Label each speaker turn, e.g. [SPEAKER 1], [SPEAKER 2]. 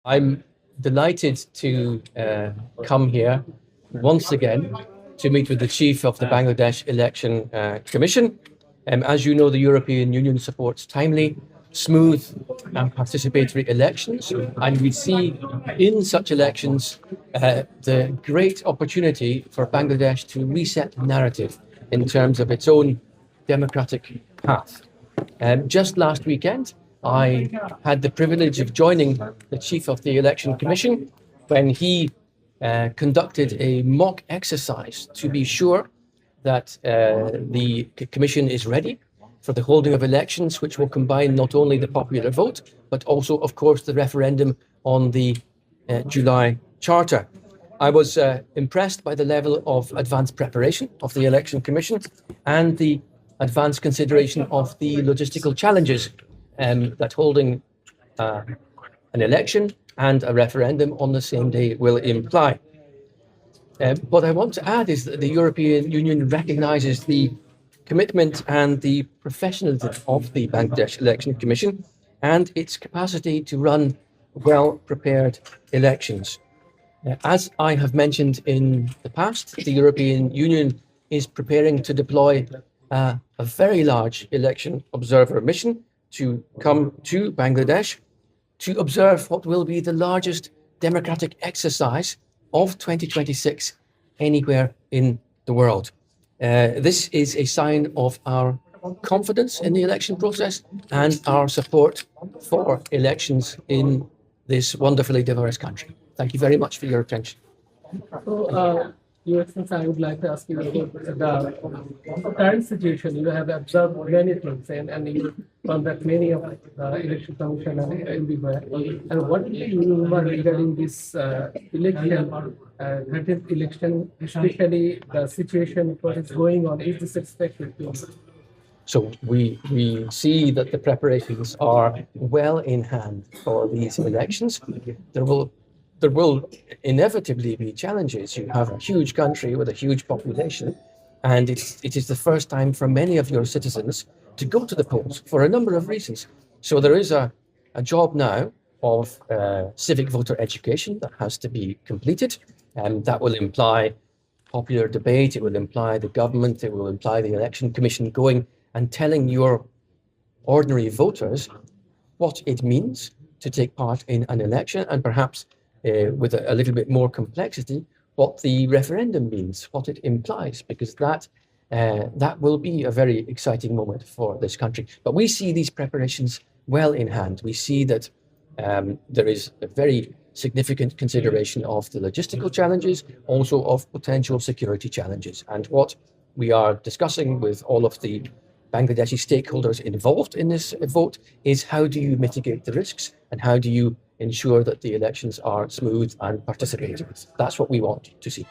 [SPEAKER 1] I'm delighted to come here once again to meet with the chief of the Bangladesh Election Commission. As you know, the European Union supports timely, smooth and participatory elections, and we see in such elections the great opportunity for Bangladesh to reset the narrative in terms of its own democratic path. Just last weekend, I had the privilege of joining the chief of the Election Commission when he conducted a mock exercise to be sure that the Commission is ready for the holding of elections, which will combine not only the popular vote, but also, of course, the referendum on the July Charter. I was impressed by the level of advanced preparation of the Election Commission and the advanced consideration of the logistical challenges that holding an election and a referendum on the same day will imply. What I want to add is that the European Union recognises the commitment and the professionalism of the Bangladesh Election Commission and its capacity to run well-prepared elections. As I have mentioned in the past, the European Union is preparing to deploy a very large election observer mission to come to Bangladesh to observe what will be the largest democratic exercise of 2026 anywhere in the world. This is a sign of our confidence in the election process and our support for elections in this wonderfully diverse country. Thank you very much for your attention.
[SPEAKER 2] So, Your Excellency, I would like to ask you about the current situation. You have observed many things and you conduct many of the election commission and everywhere. And what do you remember regarding this election, 13th election, especially the situation, what is going on? Is this expected?
[SPEAKER 1] So we see that the preparations are well in hand for these elections. There will inevitably be challenges. You have a huge country with a huge population, and it is the first time for many of your citizens to go to the polls for a number of reasons. So there is a job now of civic voter education that has to be completed, and that will imply popular debate, it will imply the government, it will imply the election commission going and telling your ordinary voters what it means to take part in an election, and perhaps with a little bit more complexity, what the referendum means, what it implies, because that will be a very exciting moment for this country. But we see these preparations well in hand. We see that there is a very significant consideration of the logistical challenges, also of potential security challenges. And what we are discussing with all of the Bangladeshi stakeholders involved in this vote is how do you mitigate the risks and how do you ensure that the elections are smooth and participatory. That's what we want to see.